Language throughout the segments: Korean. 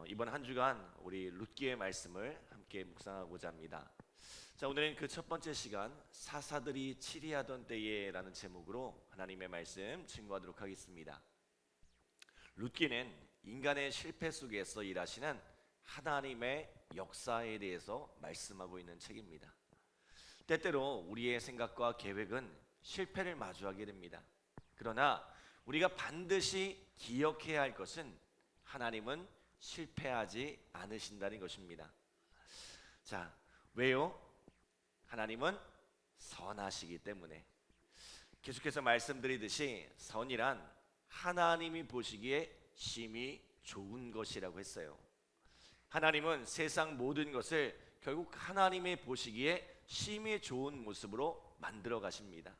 이번 한 주간 우리 룻기의 말씀을 함께 묵상하고자 합니다. 자, 오늘은 그 첫 번째 시간 사사들이 치리하던 때에라는 제목으로 하나님의 말씀 증거하도록 하겠습니다. 룻기는 인간의 실패 속에서 일하시는 하나님의 역사에 대해서 말씀하고 있는 책입니다. 때때로 우리의 생각과 계획은 실패를 마주하게 됩니다. 그러나 우리가 반드시 기억해야 할 것은 하나님은 실패하지 않으신다는 것입니다. 자, 왜요? 하나님은 선하시기 때문에. 계속해서 말씀드리듯이 선이란 하나님이 보시기에 심히 좋은 것이라고 했어요. 하나님은 세상 모든 것을 결국 하나님이 보시기에 심히 좋은 모습으로 만들어 가십니다.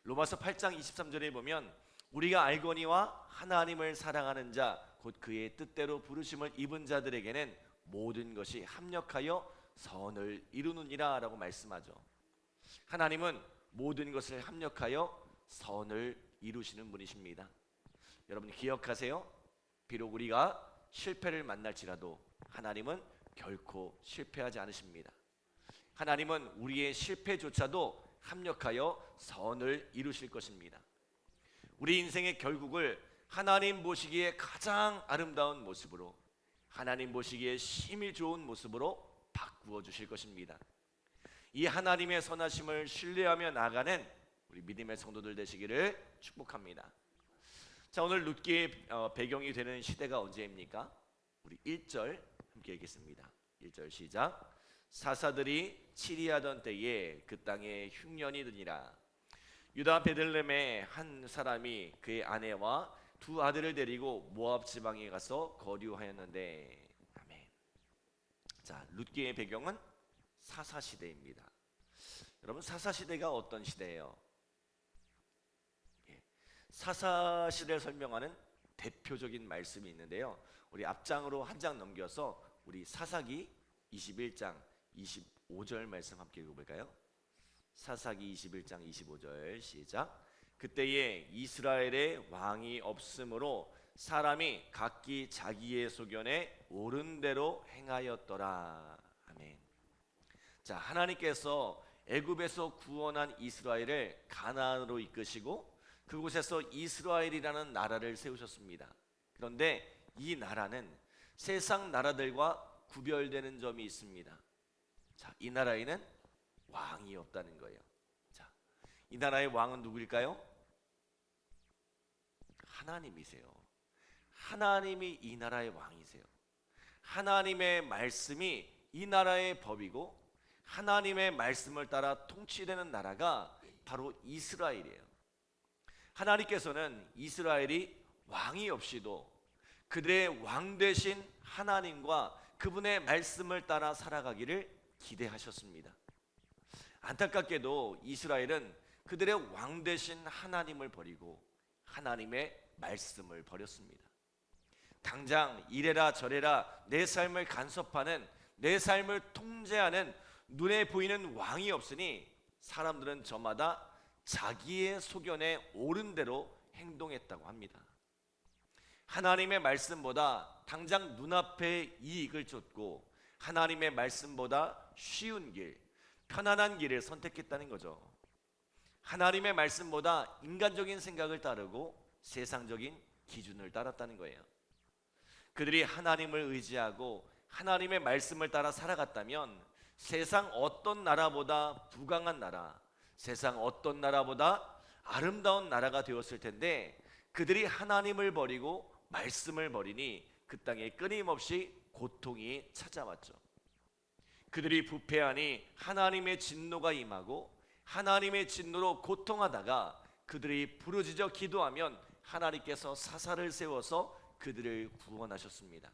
로마서 8장 23절에 보면 우리가 알거니와 하나님을 사랑하는 자 곧 그의 뜻대로 부르심을 입은 자들에게는 모든 것이 합력하여 선을 이루느니라 라고 말씀하죠. 하나님은 모든 것을 합력하여 선을 이루시는 분이십니다. 여러분 기억하세요. 비록 우리가 실패를 만날지라도 하나님은 결코 실패하지 않으십니다. 하나님은 우리의 실패조차도 합력하여 선을 이루실 것입니다. 우리 인생의 결국을 하나님 보시기에 가장 아름다운 모습으로, 하나님 보시기에 심히 좋은 모습으로 바꾸어 주실 것입니다. 이 하나님의 선하심을 신뢰하며 나아가는 우리 믿음의 성도들 되시기를 축복합니다. 자, 오늘 룻기의 배경이 되는 시대가 언제입니까? 우리 1절 함께 읽겠습니다. 1절 시작. 사사들이 치리하던 때에 그 땅에 흉년이 드니라. 유다 베들레헴의 한 사람이 그의 아내와 두 아들을 데리고 모압 지방에 가서 거류하였는데. 아멘. 자, 룻기의 배경은 사사 시대입니다. 여러분, 사사 시대가 어떤 시대예요? 사사 시대를 설명하는 대표적인 말씀이 있는데요. 우리 앞장으로 한 장 넘겨서 우리 사사기 21장 25절 말씀 함께 읽어볼까요? 사사기 21장 25절 시작. 그때에 이스라엘에 왕이 없으므로 사람이 각기 자기의 소견에 옳은 대로 행하였더라. 아멘. 자, 하나님께서 애굽에서 구원한 이스라엘을 가나안으로 이끄시고 그곳에서 이스라엘이라는 나라를 세우셨습니다. 그런데 이 나라는 세상 나라들과 구별되는 점이 있습니다. 자, 이 나라에는 왕이 없다는 거예요. 자, 이 나라의 왕은 누구일까요? 하나님이세요. 하나님이 이 나라의 왕이세요. 하나님의 말씀이 이 나라의 법이고 하나님의 말씀을 따라 통치되는 나라가 바로 이스라엘이에요. 하나님께서는 이스라엘이 왕이 없이도 그들의 왕 되신 하나님과 그분의 말씀을 따라 살아가기를 기대하셨습니다. 안타깝게도 이스라엘은 그들의 왕 되신 하나님을 버리고 하나님의 말씀을 버렸습니다. 당장 이래라 저래라 내 삶을 간섭하는, 내 삶을 통제하는 눈에 보이는 왕이 없으니 사람들은 저마다 자기의 소견에 옳은 대로 행동했다고 합니다. 하나님의 말씀보다 당장 눈앞의 이익을 쫓고 하나님의 말씀보다 쉬운 길, 편안한 길을 선택했다는 거죠. 하나님의 말씀보다 인간적인 생각을 따르고 세상적인 기준을 따랐다는 거예요. 그들이 하나님을 의지하고 하나님의 말씀을 따라 살아갔다면 세상 어떤 나라보다 부강한 나라, 세상 어떤 나라보다 아름다운 나라가 되었을 텐데 그들이 하나님을 버리고 말씀을 버리니 그 땅에 끊임없이 고통이 찾아왔죠. 그들이 부패하니 하나님의 진노가 임하고 하나님의 진노로 고통하다가 그들이 부르짖어 기도하면 하나님께서 사사를 세워서 그들을 구원하셨습니다.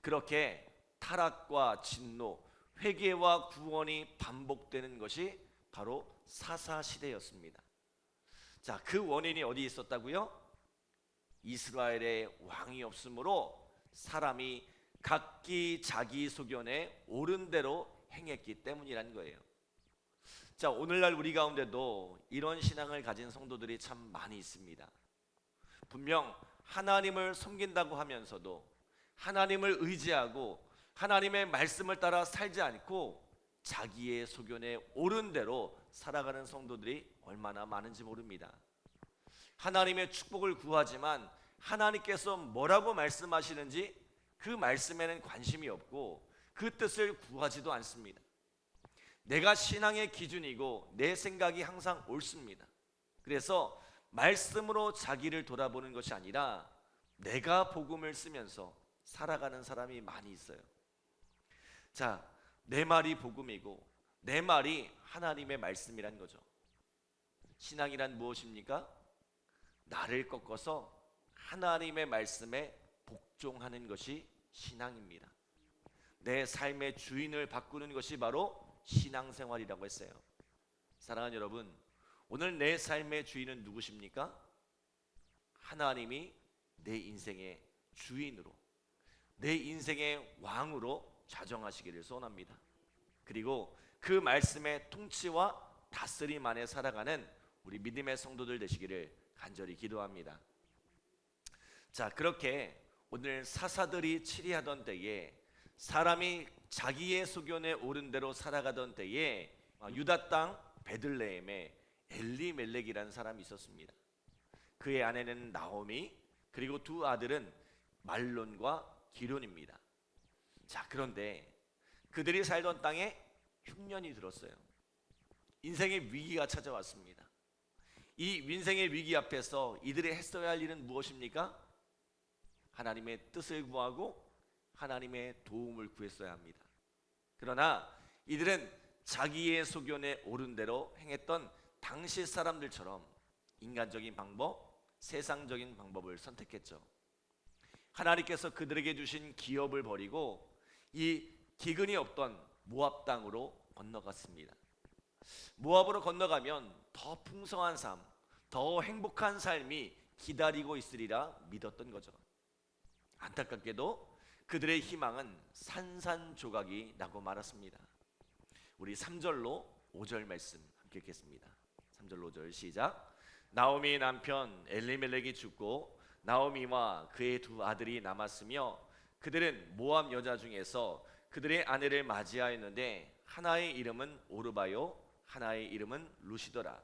그렇게 타락과 진노, 회개와 구원이 반복되는 것이 바로 사사 시대였습니다. 자, 그 원인이 어디 있었다고요? 이스라엘의 왕이 없으므로 사람이 각기 자기 소견에 옳은 대로 행했기 때문이라는 거예요. 자, 오늘날 우리 가운데도 이런 신앙을 가진 성도들이 참 많이 있습니다. 분명 하나님을 섬긴다고 하면서도 하나님을 의지하고 하나님의 말씀을 따라 살지 않고 자기의 소견에 옳은 대로 살아가는 성도들이 얼마나 많은지 모릅니다. 하나님의 축복을 구하지만 하나님께서 뭐라고 말씀하시는지 그 말씀에는 관심이 없고 그 뜻을 구하지도 않습니다. 내가 신앙의 기준이고 내 생각이 항상 옳습니다. 그래서 말씀으로 자기를 돌아보는 것이 아니라 내가 복음을 쓰면서 살아가는 사람이 많이 있어요. 자, 내 말이 복음이고 내 말이 하나님의 말씀이란 거죠. 신앙이란 무엇입니까? 나를 꺾어서 하나님의 말씀에 복종하는 것이 신앙입니다. 내 삶의 주인을 바꾸는 것이 바로 신앙생활이라고 했어요. 사랑하는 여러분, 오늘 내 삶의 주인은 누구십니까? 하나님이 내 인생의 주인으로, 내 인생의 왕으로 자정하시기를 소원합니다. 그리고 그 말씀의 통치와 다스림 안에 살아가는 우리 믿음의 성도들 되시기를 간절히 기도합니다. 자, 그렇게 오늘 사사들이 치리하던 때에 사람이 자기의 소견에 옳은 대로 살아가던 때에 유다 땅 베들레헴에 엘리멜렉이라는 사람이 있었습니다. 그의 아내는 나오미, 그리고 두 아들은 말론과 기론입니다. 자, 그런데 그들이 살던 땅에 흉년이 들었어요. 인생의 위기가 찾아왔습니다. 이 인생의 위기 앞에서 이들이 했어야 할 일은 무엇입니까? 하나님의 뜻을 구하고 하나님의 도움을 구했어야 합니다. 그러나 이들은 자기의 소견에 옳은 대로 행했던 당시 사람들처럼 인간적인 방법, 세상적인 방법을 선택했죠. 하나님께서 그들에게 주신 기업을 버리고 이 기근이 없던 모압 땅으로 건너갔습니다. 모압으로 건너가면 더 풍성한 삶, 더 행복한 삶이 기다리고 있으리라 믿었던 거죠. 안타깝게도 그들의 희망은 산산조각이 나고 말았습니다. 우리 3절로 5절 말씀 함께 읽겠습니다. 3절로 5절 시작. 나오미의 남편 엘리멜렉이 죽고 나오미와 그의 두 아들이 남았으며 그들은 모압 여자 중에서 그들의 아내를 맞이하였는데 하나의 이름은 오르바요 하나의 이름은 루시더라.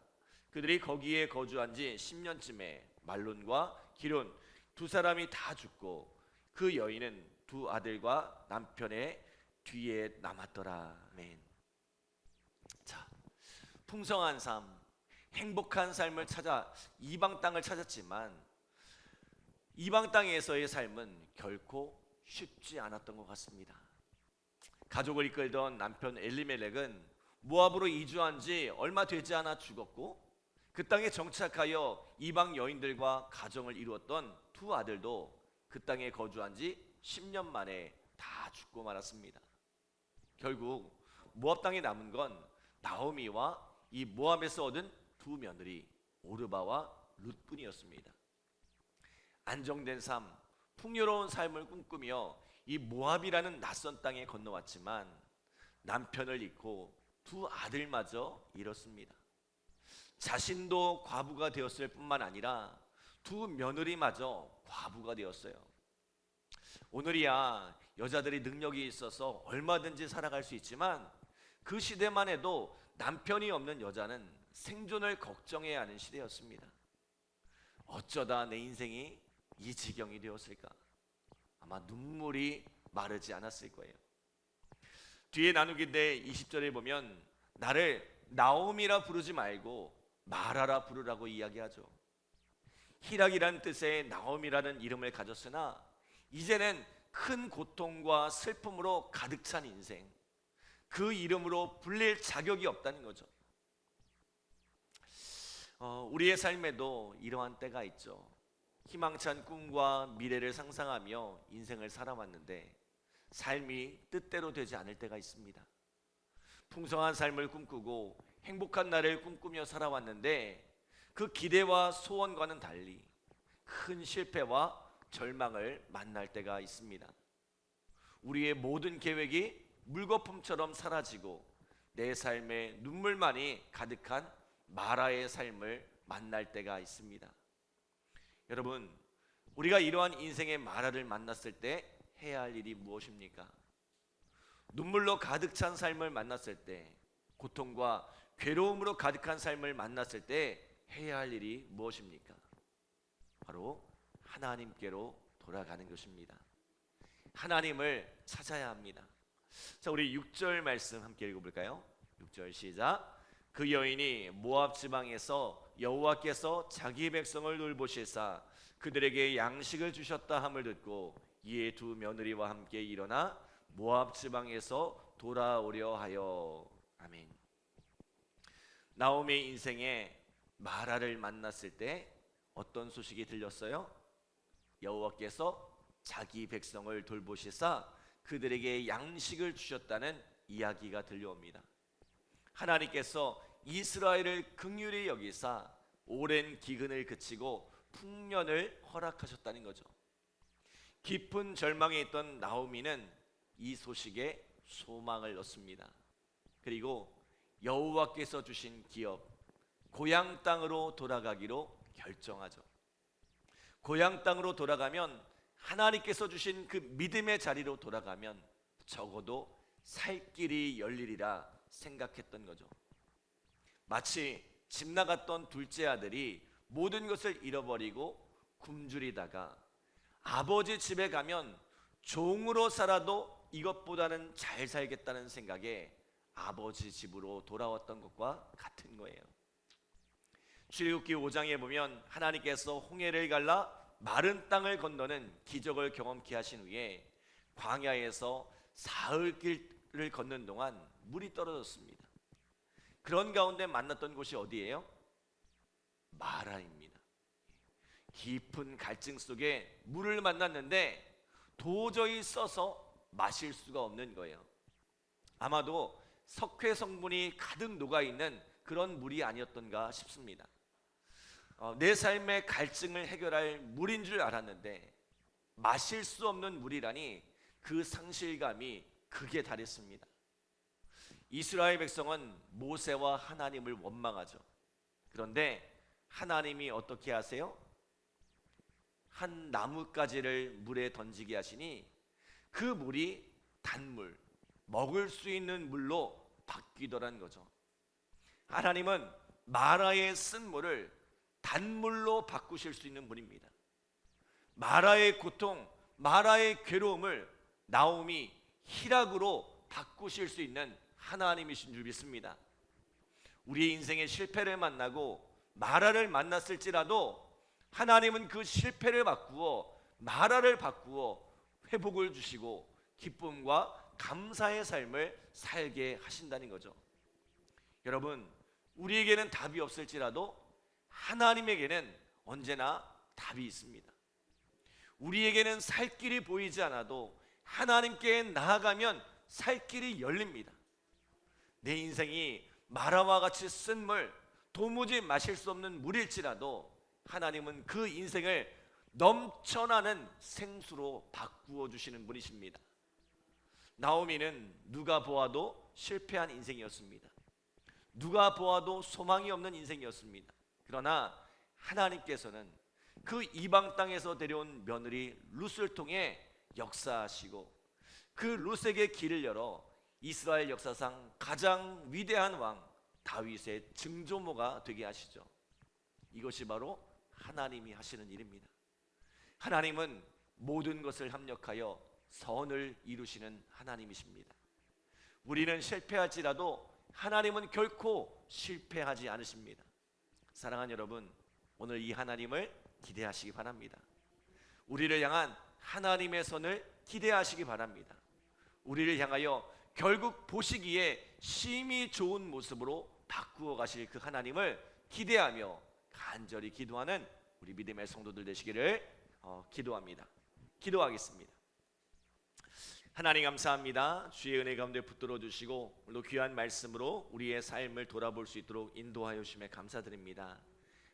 그들이 거기에 거주한 지 10년쯤에 말론과 기론 두 사람이 다 죽고 그 여인은 두 아들과 남편의 뒤에 남았더라. 아멘. 자, 풍성한 삶, 행복한 삶을 찾아 이방 땅을 찾았지만 이방 땅에서의 삶은 결코 쉽지 않았던 것 같습니다. 가족을 이끌던 남편 엘리멜렉은 모압으로 이주한 지 얼마 되지 않아 죽었고 그 땅에 정착하여 이방 여인들과 가정을 이루었던 두 아들도 그 땅에 거주한 지 10년 만에 다 죽고 말았습니다. 결국 모압 땅에 남은 건 나오미와 이 모압에서 얻은 두 며느리 오르바와 룻뿐이었습니다. 안정된 삶, 풍요로운 삶을 꿈꾸며 이 모압이라는 낯선 땅에 건너왔지만 남편을 잃고 두 아들마저 잃었습니다. 자신도 과부가 되었을 뿐만 아니라 두 며느리마저 과부가 되었어요. 오늘이야 여자들이 능력이 있어서 얼마든지 살아갈 수 있지만 그 시대만 해도 남편이 없는 여자는 생존을 걱정해야 하는 시대였습니다. 어쩌다 내 인생이 이 지경이 되었을까? 아마 눈물이 마르지 않았을 거예요. 뒤에 나누기인데 20절에 보면 나를 나오미라 부르지 말고 마라라 부르라고 이야기하죠. 희락이란 뜻의 나오미라는 이름을 가졌으나 이제는 큰 고통과 슬픔으로 가득 찬 인생, 그 이름으로 불릴 자격이 없다는 거죠. 우리의 삶에도 이러한 때가 있죠. 희망찬 꿈과 미래를 상상하며 인생을 살아왔는데 삶이 뜻대로 되지 않을 때가 있습니다. 풍성한 삶을 꿈꾸고 행복한 날을 꿈꾸며 살아왔는데 그 기대와 소원과는 달리 큰 실패와 절망을 만날 때가 있습니다. 우리의 모든 계획이 물거품처럼 사라지고 내 삶에 눈물만이 가득한 마라의 삶을 만날 때가 있습니다. 여러분, 우리가 이러한 인생의 마라를 만났을 때 해야 할 일이 무엇입니까? 눈물로 가득 찬 삶을 만났을 때, 고통과 괴로움으로 가득한 삶을 만났을 때 해야 할 일이 무엇입니까? 바로 하나님께로 돌아가는 것입니다. 하나님을 찾아야 합니다. 자, 우리 6절 말씀 함께 읽어볼까요? 6절 시작. 그 여인이 모압 지방에서 여호와께서 자기 백성을 돌보시사 그들에게 양식을 주셨다 함을 듣고 이에 두 며느리와 함께 일어나 모압 지방에서 돌아오려 하여. 아멘. 나오미의 인생에 마라를 만났을 때 어떤 소식이 들렸어요? 여호와께서 자기 백성을 돌보시사 그들에게 양식을 주셨다는 이야기가 들려옵니다. 하나님께서 이스라엘을 긍휼히 여기사 오랜 기근을 그치고 풍년을 허락하셨다는 거죠. 깊은 절망에 있던 나오미는 이 소식에 소망을 얻습니다. 그리고 여호와께서 주신 기업, 고향 땅으로 돌아가기로 결정하죠. 고향 땅으로 돌아가면, 하나님께서 주신 그 믿음의 자리로 돌아가면 적어도 살 길이 열리리라 생각했던 거죠. 마치 집 나갔던 둘째 아들이 모든 것을 잃어버리고 굶주리다가 아버지 집에 가면 종으로 살아도 이것보다는 잘 살겠다는 생각에 아버지 집으로 돌아왔던 것과 같은 거예요. 출애굽기 5장에 보면 하나님께서 홍해를 갈라 마른 땅을 건너는 기적을 경험케 하신 후에 광야에서 사흘길을 걷는 동안 물이 떨어졌습니다. 그런 가운데 만났던 곳이 어디예요? 마라입니다. 깊은 갈증 속에 물을 만났는데 도저히 써서 마실 수가 없는 거예요. 아마도 석회 성분이 가득 녹아있는 그런 물이 아니었던가 싶습니다. 내 삶의 갈증을 해결할 물인 줄 알았는데 마실 수 없는 물이라니 그 상실감이 극에 달했습니다. 이스라엘 백성은 모세와 하나님을 원망하죠. 그런데 하나님이 어떻게 하세요? 한 나뭇가지를 물에 던지게 하시니 그 물이 단물, 먹을 수 있는 물로 바뀌더란 거죠. 하나님은 마라의 쓴물을 단물로 바꾸실 수 있는 분입니다. 마라의 고통, 마라의 괴로움을 나오미 희락으로 바꾸실 수 있는 하나님이신 줄 믿습니다. 우리의 인생의 실패를 만나고 마라를 만났을지라도 하나님은 그 실패를 바꾸어 마라를 바꾸어 회복을 주시고 기쁨과 감사의 삶을 살게 하신다는 거죠. 여러분, 우리에게는 답이 없을지라도 하나님에게는 언제나 답이 있습니다. 우리에게는 살 길이 보이지 않아도 하나님께 나아가면 살 길이 열립니다. 내 인생이 마라와 같이 쓴 물, 도무지 마실 수 없는 물일지라도 하나님은 그 인생을 넘쳐나는 생수로 바꾸어 주시는 분이십니다. 나오미는 누가 보아도 실패한 인생이었습니다. 누가 보아도 소망이 없는 인생이었습니다. 그러나 하나님께서는 그 이방 땅에서 데려온 며느리 룻을 통해 역사하시고 그 룻에게 길을 열어 이스라엘 역사상 가장 위대한 왕 다윗의 증조모가 되게 하시죠. 이것이 바로 하나님이 하시는 일입니다. 하나님은 모든 것을 합력하여 선을 이루시는 하나님이십니다. 우리는 실패할지라도 하나님은 결코 실패하지 않으십니다. 사랑하는 여러분, 오늘 이 하나님을 기대하시기 바랍니다. 우리를 향한 하나님의 선을 기대하시기 바랍니다. 우리를 향하여 결국 보시기에 심히 좋은 모습으로 바꾸어 가실 그 하나님을 기대하며 간절히 기도하는 우리 믿음의 성도들 되시기를 기도합니다. 기도하겠습니다. 하나님 감사합니다. 주의 은혜 가운데 붙들어 주시고 오늘도 귀한 말씀으로 우리의 삶을 돌아볼 수 있도록 인도하여 주심에 감사드립니다.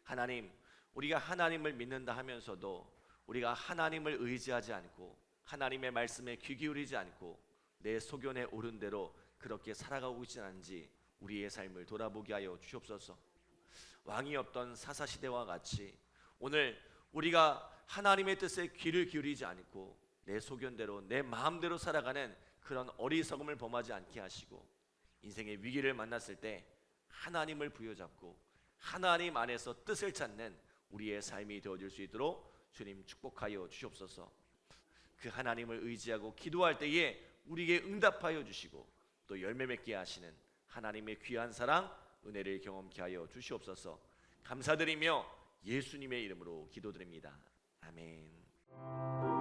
하나님, 우리가 하나님을 믿는다 하면서도 우리가 하나님을 의지하지 않고 하나님의 말씀에 귀 기울이지 않고 내 소견에 오른 대로 그렇게 살아가고 있지 않은지 우리의 삶을 돌아보게 하여 주옵소서. 왕이 없던 사사시대와 같이 오늘 우리가 하나님의 뜻에 귀를 기울이지 않고 내 소견대로 내 마음대로 살아가는 그런 어리석음을 범하지 않게 하시고, 인생의 위기를 만났을 때 하나님을 부여잡고 하나님 안에서 뜻을 찾는 우리의 삶이 되어질 수 있도록 주님 축복하여 주시옵소서. 그 하나님을 의지하고 기도할 때에 우리에게 응답하여 주시고 또 열매 맺게 하시는 하나님의 귀한 사랑, 은혜를 경험케 하여 주시옵소서. 감사드리며 예수님의 이름으로 기도드립니다. 아멘.